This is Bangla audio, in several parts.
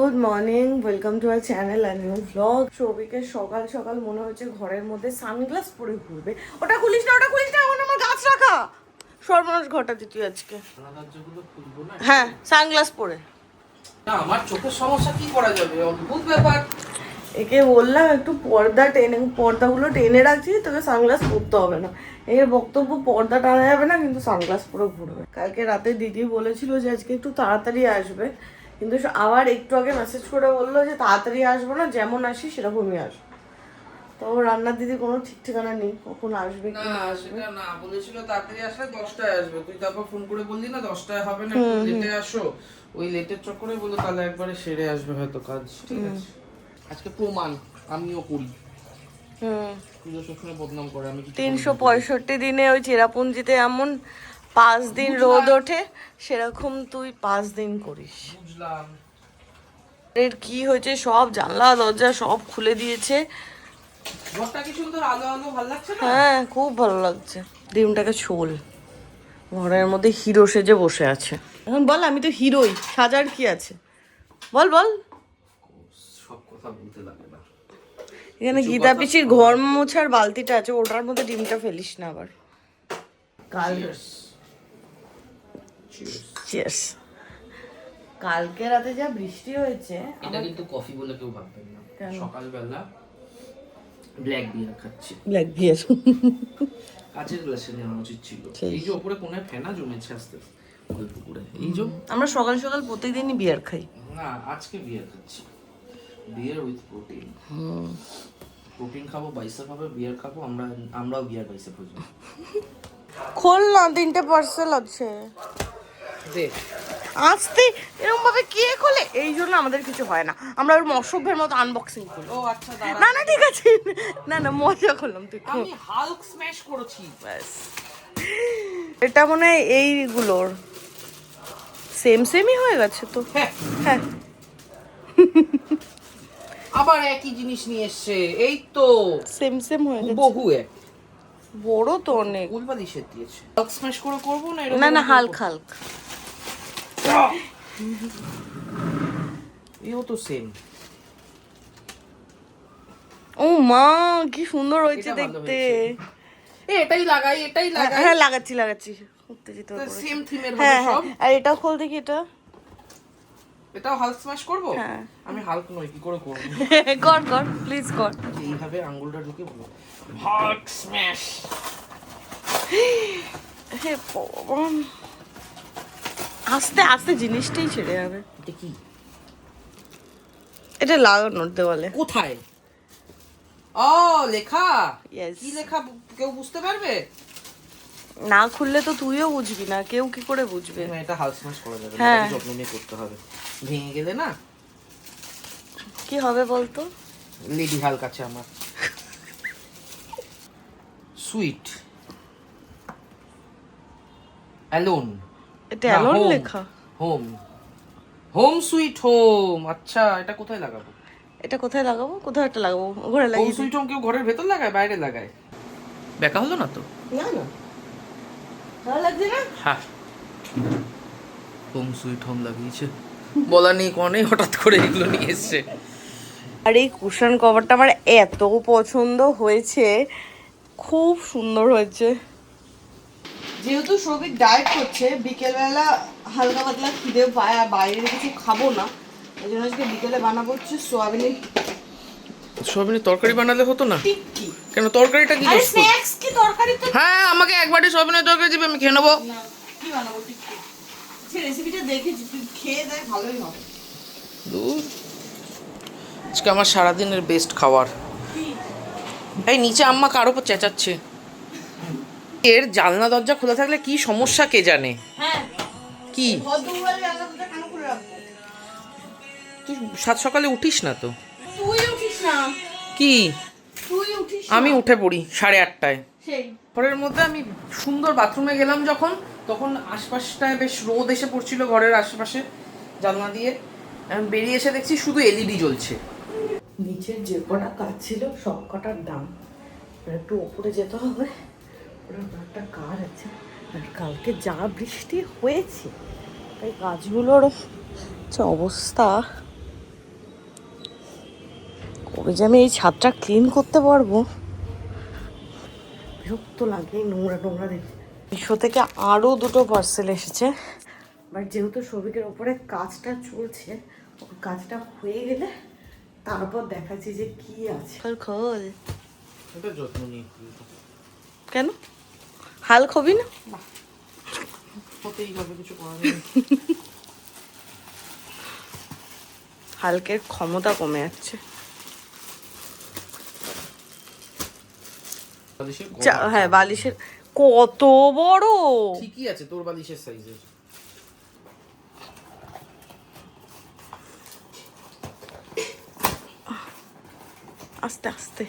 Good morning, welcome to our channel আর নিউ ব্লগ। সৌভিকে সকাল সকাল মনে হচ্ছে ঘরের মধ্যে সানগ্লাস পরে ঘুরবে। ওটা খুলিস না, ওটা খুলিস না, এখন আমার গাছ রাখা সর্বনাশ ঘটাচ্ছি তুই আজকে। হ্যাঁ, সানগ্লাস পরে। না, আমার চোখের সমস্যা কি করা যাবে, অদ্ভুত ব্যাপার। একে বললাম একটু পর্দাগুলো টেনে রাখছি, তোকে সানগ্লাস পরতে হবে না। এর বক্তব্য পর্দা টানা যাবে না, কিন্তু সানগ্লাস পরে ঘুরবে। কালকে রাতে দিদি বলেছিল যে আজকে একটু তাড়াতাড়ি আসবে, কিন্তু আবার একটু আগে মেসেজ করে বললো যে তাড়াতাড়ি আসবো না, যেমন আসি সেরকমই আসবো। তো রান্নার দিদি কোনো ঠিক ঠিকানা নেই কখন আসবে কি না আসবে। সেটা না বলেছিল তাড়াতাড়ি আসলে 10টায় আসবে, তুই তারপর ফোন করে বললি না 10টায় হবে না, একটু লেটে আসো। ওই লেটের চক্করে বললো তাহলে একবারে সেরে আসবে হয়তো কাজ। ঠিক আছে, আজকে প্রমাণ আমিও করি। তুই সবসময় বদনাম করে, আমি 365 দিনে ওই চেরাপুঞ্জিতে এমন 5 দিন রোদ ওঠে, সেরকম তুই 5 দিন করিস। বুঝলাম। এর কি হয়েছে, সব জানলা দরজা সব খুলে দিয়েছে। ঘরটা কি সুন্দর আলো আলো, ভালো লাগছে না? হ্যাঁ, খুব ভালো লাগছে। ডিমটাকে ছোল, ঘরের মধ্যে হিরো সেজে বসে আছে। এখন বল, আমি তো হিরোই, সাজার কি আছে বল বল। সব কথা বলতে লাগে না। এখানে গীতা পিসির ঘর মোছার বালতিটা আছে, ওটার মধ্যে ডিমটা ফেলিস না আবার। কাল Cheers. কালকে রাতে যা বৃষ্টি হয়েছে, এটা কিন্তু কফি বলে কেউ ভাববেন না। সকালবেলা ব্ল্যাক বিয়ার খাচ্ছি। ব্ল্যাক বিয়ার কাচের গ্লাসে নেওয়া উচিত ছিল। এই যে উপরে কোনায় ফেনা জমেছে আস্তে আস্তে অল্প করে, এই যে আমরা সকাল সকাল প্রত্যেকদিনই বিয়ার খাই। না, আজকে বিয়ার খাচ্ছি। বিয়ার উইথ প্রোটিন। প্রোটিন খাবো, বাইসেপ হবে, বিয়ার খাবো। আমরাও বিয়ার বাইসেপ হয়ে যাবো। খোল না, 3টে পার্সেল আছে। দেখ আসতে এরকম ভাবে কে খোলে, এই জন্য আমাদের কিছু হয় না, আমরা ওর অসভ্যের মতো আনবক্সিং করি। ও আচ্ছা, দাঁড়া। না না ঠিক আছে, না না মজা করলাম, তুই খোল। আমি হাল্ক স্ম্যাশ করেছি। ব্যাস, এটা মনে হয় এইগুলোর সেমই হয়ে গেছে তো। হ্যাঁ, হ্যাঁ, আবার একই জিনিস নিয়ে এসছে। এই তো সেম হয়ে গেছে। বহু এক বড় তো অনেক। উলবাদি সেট দিয়েছে। হাল্ক স্ম্যাশ করে করবো না এরকম? না না, হালক হালক। এও তো সেম। ও মা, কি সুন্দর হয়েছে এটা ভালো দেখতে। এটাই লাগাই। হ্যাঁ, লাগাচ্ছি উত্তেজিত হয়ে পড়েছি। সেম থিমের হবে হ্যাঁ সব। আর এটাও খোল দেখি, এটাও হাল্ক স্ম্যাশ করব। হ্যাঁ। আমি হাল্ক নই, কি করে করব? কর প্লিজ কর। এইভাবে আঙ্গুলটা ঢুকে বলো হাল্ক স্ম্যাশ। হে ভগবান, আস্তে আস্তে জিনিসটাই ছেড়ে যাবে। এটা কি? এটা লাগানোর দেওয়ালে। কোথায়? ও, লেখা। Yes. কি লেখা কেউ বুঝতে পারবে? না খুললে তো তুইও বুঝবি না, কেউ কি করে বুঝবে? না, এটা হাল্ক স্ম্যাশ করা যাবে না, হ্যাঁ। যত্ন নিয়ে করতে হবে। ভেঙে গেলে না কি হবে বলতো? লেডি হাল্ক আছে আমার। Sweet alone. এটা অ্যালোন লেখা। Home sweet home. আচ্ছা, এটা কোথায় লাগাবো? এটা কোথায় লাগাবো? কোথায় একটা লাগাবো, ঘরে হোম লাগিয়ে সুইট হোম কেউ ঘরের ভেতর লাগায়, বাইরে লাগায়? দেখা হলো না তো? না না, ভালো লাগছে না। হ্যাঁ, হোম সুইট হোম লাগিয়েছে, বলা নেই কনে হঠাৎ করে এগুলো নিয়ে এসছে। আর এই কুশন কভারটা আমার এত পছন্দ হয়েছে, খুব সুন্দর হয়েছে। যেহেতু সৌভিক ডায়েট করছে, বিকেলবেলা হালকা পাতলা খিদে পায় আর বাইরের কিছু খাবো না, এই জন্য আজকে বিকেলে বানাবো হচ্ছে সোয়াবিনের তরকারি বানালে হতো না? টিক্কি। কেন, তরকারিটা কি? স্ন্যাক্স কি তরকারি তো। হ্যাঁ, আমাকে একবারই সোয়াবিনের তরকারি দিবে, আমি খেয়ে নেবো। না, কি বানাবো টিক্কি? সে রেসিপিটা দেখেছি, তুই খেয়ে দেখ, ভালোই হবে। আজকে আমার সারাদিনের বেস্ট খাবার। এই নিচে আম্মা কার ওপর চেঁচাচ্ছে। এর জানলা দরজা খোলা থাকলে কি সমস্যা কে জানে। হ্যাঁ, কি তুই সাত সকালে উঠিস না তো? তুই উঠিস না। কি? তুই উঠিস আমি উঠে পড়ি 8:30টায়। সেই ঘরের মধ্যে আমি সুন্দর বাথরুমে গেলাম যখন, তখন আশপাশটায় বেশ রোদ এসে পড়ছিল ঘরের আশেপাশে জানলা দিয়ে। বেরিয়ে এসে দেখছি শুধু এলইডি জ্বলছে। নিচের যে কটা কাজ ছিল সব কটার দাম, একটু ওপরে যেতে হবে, ওরা একটা কাজ আছে। আর কালকে যা বৃষ্টি হয়েছে, তাই কাজগুলোর অবস্থা কবে যে আমি এই ছাদটা ক্লিন করতে পারবো, বিরক্ত লাগে নোংরা নোংরা দেখে। মিশো থেকে আরও 2টো পার্সেল এসেছে, বাট যেহেতু সবিকের ওপরে কাজটা চলছে, ওর কাজটা হয়ে গেলে তারপর দেখাচ্ছি যে কি আছে। খোল এটা যত্ন নিয়ে কেন হাল খবি না? হতেই হবে, কিছু করার নেই। হালকের ক্ষমতা কমে যাচ্ছে। হ্যাঁ বালিশের কত বড়, ঠিকই আছে তোর বালিশের সাইজের। আস্তে আস্তে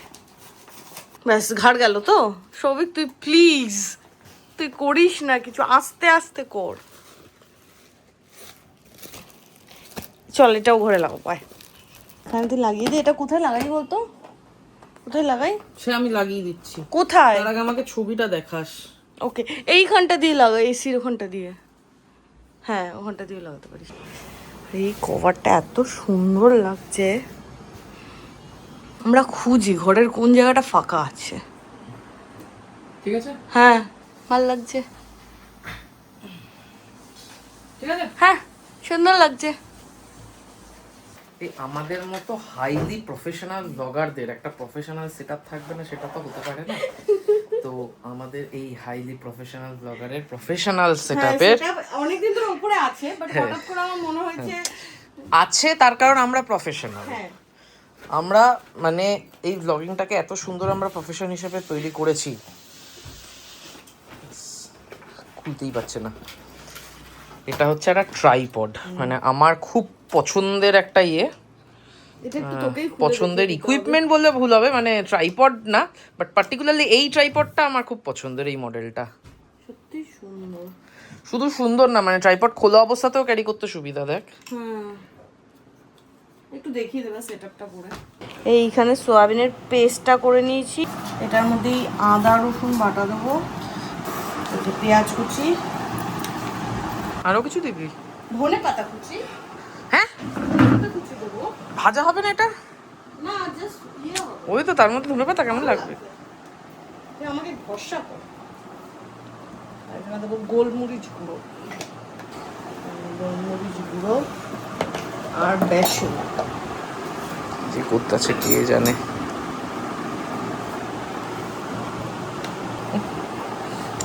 ব্যাস ঘাড় গেল তো। সৌভিক তুই প্লিজ, তুই করিস না কিছু, আস্তে আস্তে কর। চল এটাও ঘরে লাগাবো, পায় এখানে তুই লাগিয়ে দে। এটা কোথায় লাগাই বলতো, কোথায় লাগাই? সে আমি লাগিয়ে দিচ্ছি। কোথায়? তার আগে আমাকে ছবিটা দেখাস। ওকে এইখানটা দিয়ে লাগাই, এসির ওখানটা দিয়ে। হ্যাঁ ওখানটা দিয়ে লাগাতে পারিস। এই কভারটা এত সুন্দর লাগছে। আমরা খুঁজি ঘরের কোন জায়গাটা ফাঁকা আছে। ঠিক আছে, হ্যাঁ ভালো লাগছে। ঠিক আছে, হ্যাঁ সুন্দর লাগছে। এই আমাদের মতো হাইলি প্রফেশনাল ব্লগারদের একটা প্রফেশনাল সেটআপ থাকবে না, সেটা তো হতে পারে না। তো আমাদের এই হাইলি প্রফেশনাল ব্লগারের প্রফেশনাল সেটআপের অনেকদিন ধরে উপরে আছে, বাট হঠাৎ করে আমার মনে হয়েছে আছে, তার কারণ আমরা প্রফেশনাল। হ্যাঁ আমরা মানে এই ব্লগিংটাকে এত সুন্দর আমরা প্রফেশন হিসেবে তৈরি করেছি, খুলতেই পারছে না। এটা হচ্ছে একটা ট্রাইপড, মানে আমার খুব পছন্দের একটা এটা একটু তোকেই খুলে পছন্দের ইকুইপমেন্ট বললে ভুল হবে, মানে ট্রাইপড না, বাট পার্টিকুলারলি এই ট্রাইপডটা আমার খুব পছন্দের, এই মডেলটা। সত্যি সুন্দর। শুধু সুন্দর না, মানে ট্রাইপড খোলা অবস্থাতেও ক্যারি করতে সুবিধা, দেখ। হ্যাঁ একটু দেখিয়ে দেবে সেটআপটা করে। এইখানে সয়াবিনের পেস্টটা করে নিয়েছি, এটার মধ্যেই আদা রসুন বাটা দেবো, পেঁয়াজ কুচি, আরো কিছু দিবি? ধনে পাতা কুচি। হ্যাঁ কুচি দেবো। ভাজা হবে না এটা? না জাস্ট হবে। ওই তো তার মধ্যে ধনে পাতা কেমন লাগবে? তুই আমাকে ভরসা কর। আর এখানে দেবো গোলমরিচ গুঁড়ো, গোলমরিচ গুঁড়ো আর বেসন। যে করতেছে কে জানে।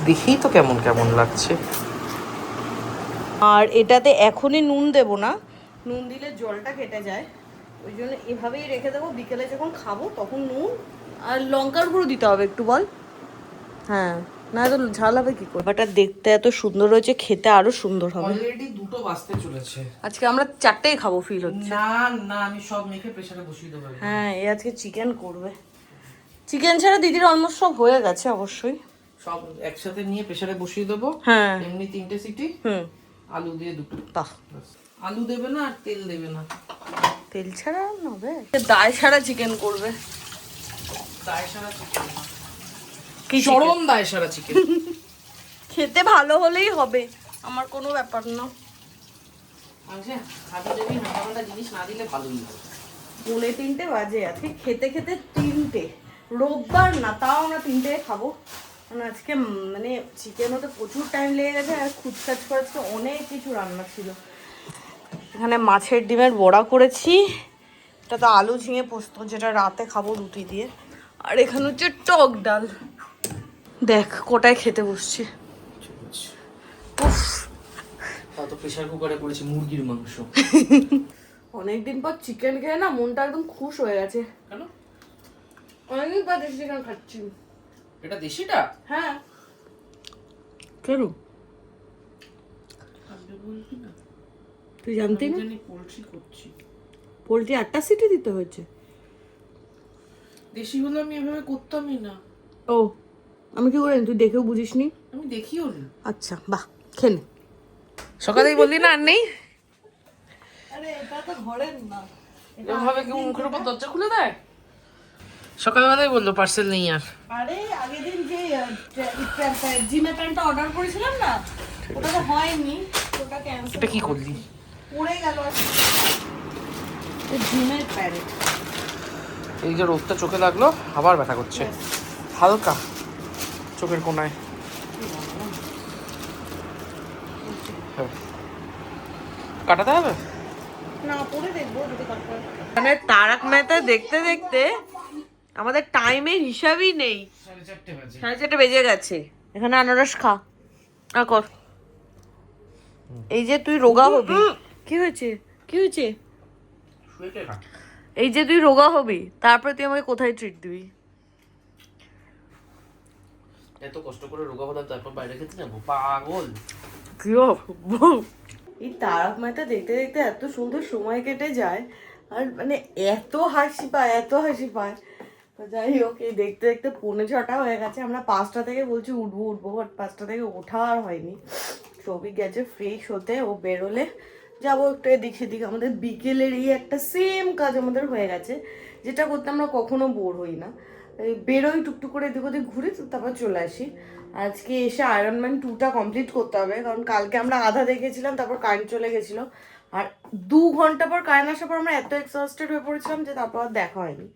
দেখেই তো কেমন কেমন লাগছে। আর এটাতে এখনই নুন দেব না, নুন দিলে জলটা কেটে যায়, ওই জন্য এভাবেই রেখে দেবো। বিকেলে যখন খাবো তখন নুন আর লঙ্কার গুঁড়ো দিতে হবে একটু, বল। হ্যাঁ না তো ঝাল হবে কি করে। বাটা দেখতে এত সুন্দর হয়েছে, খেতে আরো সুন্দর হবে। অলরেডি 2টো বাজতে চলেছে। আজকে আমরা 4টেই খাবো ফিল হচ্ছে। না না আমি সব মেখে প্রেসারে বসিয়ে দেবো। হ্যাঁ এ আজকে চিকেন করবে। চিকেন ছাড়া দিদির অলমোস্ট সব হয়ে গেছে অবশ্যই। সব একসাথে নিয়ে প্রেসারে বসিয়ে দেবো। হ্যাঁ এমনি 3টে সিটি, আলু দিয়ে 2টো। বাহ, আলু দেবে না আর তেল দেবে না। তেল ছাড়া হবে? দায় ছাড়া চিকেন করবে। দায় সারা চিকেন, কি চরম দায় সারা চিকেন। খেতে ভালো হলেই হবে, আমার কোনো ব্যাপার না। আচ্ছা খাবি দেবি হাঁটা জিনিস না দিলে ভালোই হবে। 3:30 বাজে, আজকে খেতে খেতে 3টে, রোববার না তাও আমরা 3টে খাবো। কারণ আজকে মানে চিকেন হতে প্রচুর টাইম লেগে গেছে, আর খুচকাচ করে আজকে অনেক কিছু রান্না ছিল। এখানে মাছের ডিমের বড়া করেছি, এটা তো আলু ঝিঙে পোস্ত, যেটা রাতে খাবো রুটি দিয়ে। আর এখানে হচ্ছে টক ডাল। দেখ কোটায় খেতে বসছি। উফ তো প্রেসার কুকারে করেছি মুরগির মাংস। অনেকদিন পর চিকেন খেয়ে না মনটা একদম খুশ হয়ে গেছে। কেন? অনেকদিন পর দেশি চিকেন খাচ্ছি। এটা দেশিটা? হ্যাঁ কেন তুই জানতি না? পোল্ট্রি করছি। পোল্ট্রি 8টা সিটি দিতে হয়েছে। দেশি হলে আমি এভাবে করতামই না। ও আমি কি করে, তুই দেখেও বুঝিসনি? আমি দেখিও নি। আচ্ছা বাহ, খেলে সকালেই বললি না আর নেই। আরে এটা তো ঘরের না, এভাবে কি মুখের উপর দরজা খুলে দেয়? সকালবেলায় বললো পার্সেল নেই আর। আরে আগের দিন যে জিমে প্যান্টটা অর্ডার করেছিলাম না, ওটা তো হয়নি, ওটা ক্যান্সেল। এটা কি করলি? পড়ে গেল জিমের প্যান্ট। এই যে রোদটা চোখে লাগলো, আবার ব্যথা করছে হালকা চোখের কোনায়। কাটাতে হবে না, পরে দেখবো যদি কাটতে হয়। মানে তারক মেহতা দেখতে দেখতে আমাদের টাইমের হিসাবই নেই, 4:30 বাজে। 4:30 বেজে গেছে। এখানে আনারস খা আর কর। এই যে তুই রোগা হবি। কি হয়েছে, কি হয়েছে? শুয়ে খা। এই যে তুই রোগা হবি, তারপরে তুই আমাকে কোথায় ট্রিট দিবি? এত কষ্ট করে রোগা হলাম, তারপর বাইরে খেতে যাবো? পাগল। কি এই তারক মেহতা দেখতে দেখতে এত সুন্দর সময় কেটে যায়, আর মানে এত হাসি পায়, এত হাসি পায়। তো যাই হোক, এই দেখতে দেখতে 6:45 হয়ে গেছে। আমরা 5টা থেকে বলছি উঠবো উঠবো, বাট 5টা থেকে ওঠা আর হয়নি। সবই গেছে ফ্রেশ হতে, ও বেরোলে যাবো একটু এদিক সেদিক। আমাদের বিকেলের এই একটা সেম কাজ আমাদের হয়ে গেছে, যেটা করতে আমরা কখনো বোর হই না। এই বেরোই টুকটুক করে এদিক ওদিক ঘুরে, তারপর চলে আসি। আজকে এসে আয়রন ম্যান 2টা কমপ্লিট করতে হবে, কারণ কালকে আমরা আধা দেখেছিলাম, তারপর কারেন্ট চলে গেছিলো। আর 2 ঘন্টা পর কারেন্ট আসার পর আমরা এত এক্সস্টেড হয়ে পড়েছিলাম যে তারপর আর দেখা হয়নি।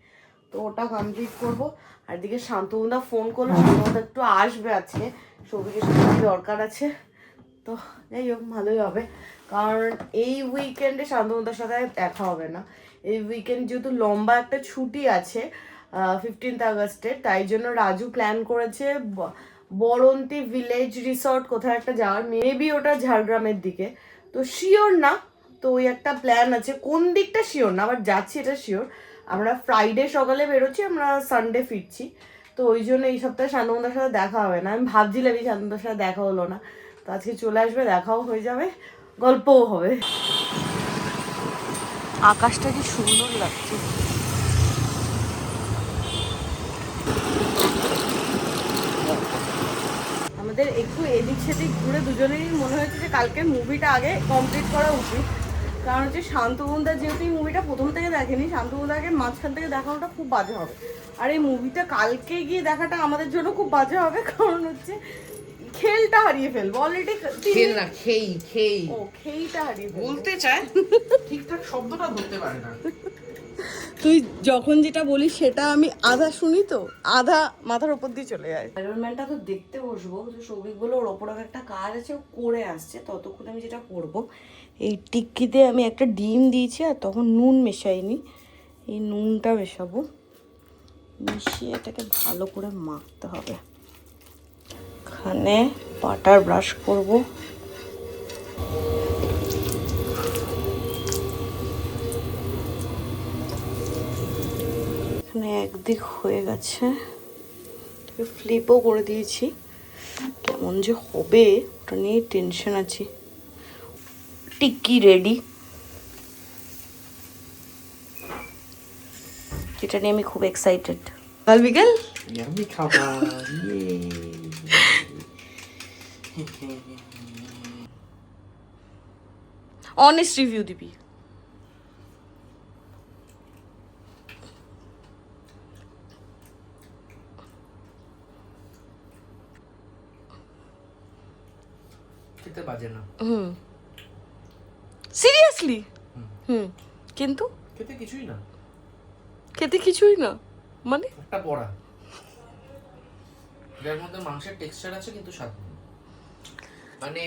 তো ওটা কমপ্লিট করবো। আর দিকে শান্তনুদা ফোন করলো, শান্তনুদা একটু আসবে আজকে, সৌভিকের সাথে দরকার আছে। তো যাই হোক, ভালোই হবে, কারণ এই উইকেন্ডে শান্তনুদার সাথে দেখা হবে না। এই উইকেন্ড যেহেতু লম্বা একটা ছুটি আছে 15th আগস্টের, তাই জন্য রাজু প্ল্যান করেছে বরন্তি ভিলেজ রিসর্ট কোথায় একটা যাওয়ার, মেবি ওটা ঝাড়গ্রামের দিকে, তো শিওর না। তো ওই একটা প্ল্যান আছে, কোন দিকটা শিওর না, আবার যাচ্ছি এটা শিওর। আমরা ফ্রাইডে সকালে বেরোচ্ছি, আমরা সানডে ফিরছি। তো ওই জন্য এই সপ্তাহে শান্তনুদার সাথে দেখা হবে না। আমি ভাবছিলাম এই শান্তনুদার সাথে দেখা হলো না, তো আজকে চলে আসবে, দেখাও হয়ে যাবে, গল্পও হবে। আকাশটা কি সুন্দর লাগছে। আমাদের একটু এদিক সেদিক ঘুরে দুজনেরই মনে হয়েছে যে কালকে মুভিটা আগে কমপ্লিট করা উচিত, কারণ হচ্ছে শান্তনুদা যেহেতু এই মুভিটা প্রথম থেকে দেখেনি, শান্তনুদাকে মাঝখান থেকে দেখানোটা খুব বাজে হবে। আর এই মুভিটা কালকে গিয়ে দেখাটা আমাদের জন্য খুব বাজে হবে, কারণ হচ্ছে খেলটা হারিয়ে ফেলবো অলরেডি। খেল না, খেই খেই। ও, খেইটা হারিয়ে ফেলবো। বলতে চায়, ঠিকঠাক শব্দটা ধরতে পারে না। তুই যখন যেটা বলিস সেটা আমি আধা শুনি, তো আধা মাথার উপর দিয়ে চলে যায়। আয়রন ম্যানটা তো দেখতে বসবো, তো সৌভিক বলে ওর ওপর একটা কাজ আছে, ও করে আসছে। ততক্ষণ আমি যেটা করব, এই টিক্কিতে আমি একটা ডিম দিয়েছি, আর তখন নুন মেশাইনি, এই নুনটা মেশাবো, মিশিয়ে এটাকে ভালো করে মাখতে হবে। এখানে বাটার ব্রাশ করব। এখানে একদিক হয়ে গেছে, ফ্লিপও করে দিয়েছি। কেমন যে হবে ওটা নিয়ে টেনশন আছে। টিক্কি রেডি, যেটা নিয়ে আমি খুব এক্সাইটেড। কাল বিকেল আমি খাবো। অনেস্ট রিভিউ দিবি। খেতে বাজে না। সিরিয়াসলি? কিন্তু খেতে কিছুই না। খেতে কিছুই না মানে? একটা বড়া, যার মধ্যে মাংসের টেক্সচার আছে কিন্তু স্বাদ নেই। মানে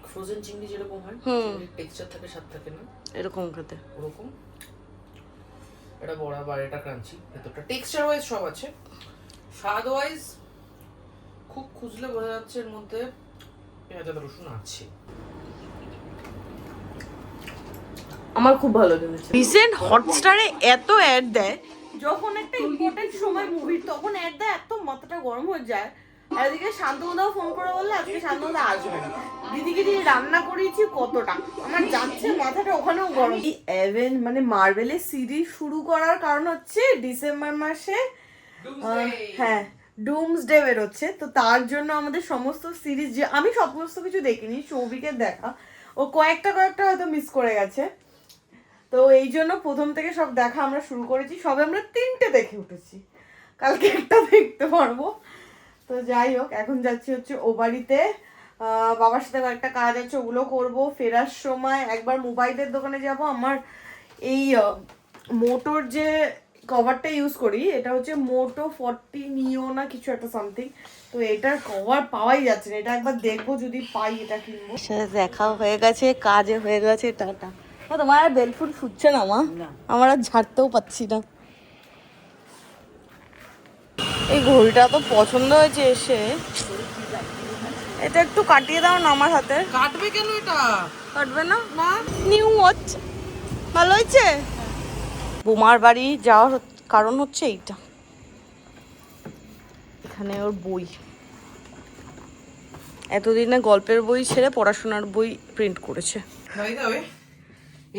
ফ্রোজেন চিংড়ি যেরকম হয়, টেক্সচার থাকে স্বাদ থাকে না, এরকম খেতে ওরকম। এটা বড়া বা এটা ক্রাঞ্চি, ভেতরটা টেক্সচার ওয়াইজ সব আছে, স্বাদ ওয়াইজ খুব খুঁজলে বোঝা যাচ্ছে এর মধ্যে পেঁয়াজ আর রসুন আছে। আমার খুব ভালো লেগেছে। রিসেন্ট হটস্টারে এত অ্যাড দেয়, যখন একটা ইম্পর্টেন্ট সময় মুভির তখন অ্যাড দেয়, এত মাথাটা গরম হয়ে যায়। আর এদিকে শান্তনুদাও ফোন করে বললে আজকে শান্তনুদা আসবে না। দিদিকে দিয়ে রান্না করিয়েছি কতটা, আমার যাচ্ছে মাথাটা ওখানেও গরম। এভেন মানে মার্ভেলের সিরিজ শুরু করার কারণ হচ্ছে ডিসেম্বর মাসে হ্যাঁ ডুমসডে বেরোচ্ছে, তো তার জন্য আমাদের সমস্ত সিরিজ, যে আমি সমস্ত কিছু দেখিনি, সৌভিকের দেখা, ও কয়েকটা হয়তো মিস করে গেছে। তো এই জন্য প্রথম থেকে সব দেখা আমরা শুরু করেছি, সবে আমরা 3টে দেখে উঠেছি, কালকে একটা দেখতে পারবো। তো যাই হোক, এখন যাচ্ছি হচ্ছে ও বাড়িতে, বাবার সাথে কয়েকটা কাজ আছে, ওগুলো করবো। ফেরার সময় একবার মোবাইলের দোকানে যাব, আমার এই মোটোর যে কভারটা ইউজ করি এটা হচ্ছে মোটো 40 নিও না কিছু একটা সামথিং। তো এটার কভার পাওয়াই যাচ্ছে না, এটা একবার দেখবো যদি পাই এটা কিনবো। দেখা হয়ে গেছে, কাজে হয়ে গেছে, টাটা। তোমার আর বেলফুল ফুটছে না মা? আমার আর ঝাড়তেও পাচ্ছি না। এই ঘড়িটা তো পছন্দ হয়েছে এসে, এটা একটু কাটিয়ে দাও না আমার হাতে। কাটবে কেন এটা? কাটবে না? না, নিউ ওয়াচ ভালো হয়েছে। বোমার বাড়ি যাওয়ার কারণ হচ্ছে এইটা, এখানে ওর বই, এতদিনে গল্পের বই ছেড়ে পড়াশোনার বই প্রিন্ট করেছে। ভাই দাও,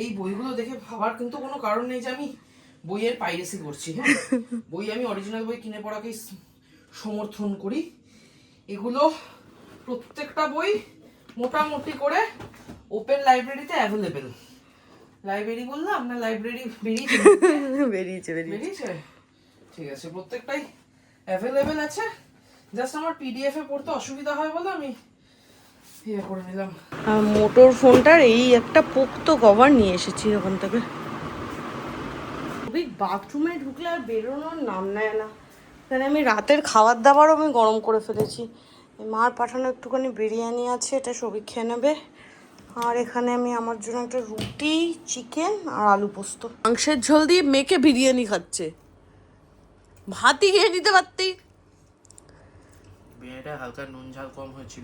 এই বইগুলো দেখে ভাবার কিন্তু কোনো কারণ নেই যে আমি বইয়ের পাইরেসি করছি। হ্যাঁ, বই আমি অরিজিনাল বই কিনে পড়াকেই সমর্থন করি। এগুলো প্রত্যেকটা বই মোটামুটি করে ওপেন লাইব্রেরিতে অ্যাভেলেবেল। লাইব্রেরি বললাম না, লাইব্রেরি বেরিয়েছে। বেরিয়েছে, ঠিক আছে। প্রত্যেকটাই অ্যাভেলেবেল আছে, জাস্ট আমার পিডিএফ এ পড়তে অসুবিধা হয় বলে আমি ইয়ে করে নিলাম। মোটর ফোনটার এই একটা পোক্ত কভার নিয়ে এসেছি ওখান থেকে। বাথরুমে ঢুকলে আর বেরোনোর নাম নেয় না। এখানে আমি রাতের খাবার দাবারও আমি গরম করে ফেলেছি। মার পাঠানো একটুখানি বিরিয়ানি আছে, এটা সবই খেয়ে নেবে। আর এখানে আমি আমার জন্য একটা রুটি, চিকেন আর আলু পোস্ত, মাংসের ঝোল দিয়ে মেখে বিরিয়ানি খাচ্ছে। ভাতই খেয়ে নিতে পারতি। বিরিয়ানিটা হালকা নুন ঝাল কম হয়েছিল।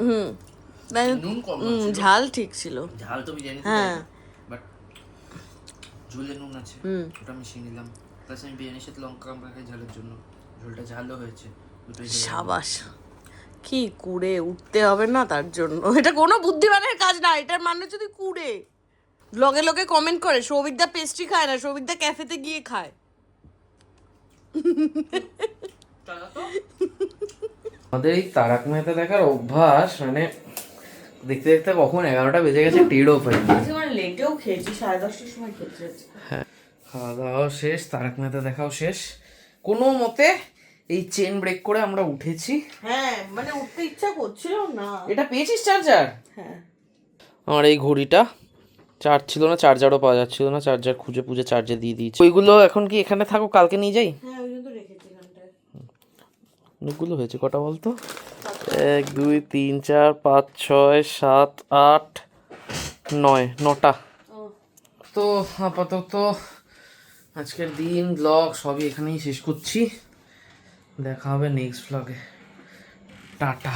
নুন কম, ঝাল ঠিক ছিল। ঝাল তো বিরিয়ানি, হ্যাঁ, বাট ঝোলে নুন আছে, ওটা মিশিয়ে নিলাম। প্লাস আমি বিরিয়ানির সাথে লঙ্কা কামড়া খাই ঝালের জন্য, ঝোলটা ঝালও হয়েছে। সাবাস, কি কুড়ে উঠতে হবে না তার জন্য। এটা কোনো বুদ্ধিমানের কাজ না, এটার মানে যদি কুড়ে। লগে লগে কমেন্ট করে সৌভিকদা পেস্ট্রি খায় না, সৌভিকদা ক্যাফেতে গিয়ে খায়। আমাদের এই তারক মেহতা দেখার অভ্যাস, মানে দেখতে দেখতে কখন 11টা বেজে গেছে টেরও পাইনি। মানে লেটেও খেয়েছি, 10:30টার সময় খেয়েছি। হ্যাঁ, খাওয়া দাওয়াও শেষ, তারক মেহতা দেখাও শেষ। কোনো মতে এই চেন ব্রেক করে আমরা উঠেছি। হ্যাঁ, মানে উঠতে ইচ্ছা করছিল না। এটা পেয়েছিস চার্জার? হ্যাঁ, আমার এই ঘড়িটা চার্জ ছিল না, চার্জারও পাওয়া যাচ্ছিল না, চার্জার খুঁজে পুজে চার্জে দিয়ে দিয়েছি। ওইগুলো এখন কি এখানে থাকো, কালকে নিয়ে যাই? হ্যাঁ, ওই জন্য রেখেছি এখানটায়। অনেকগুলো হয়েছে, কটা বলতো? 1 2 3 4 5 6 7 8 9, 9টা। তো আপাতত আজকের দিন ব্লগ সবই এখানেই শেষ করছি। দেখা হবে নেক্সট ব্লগে। টাটা।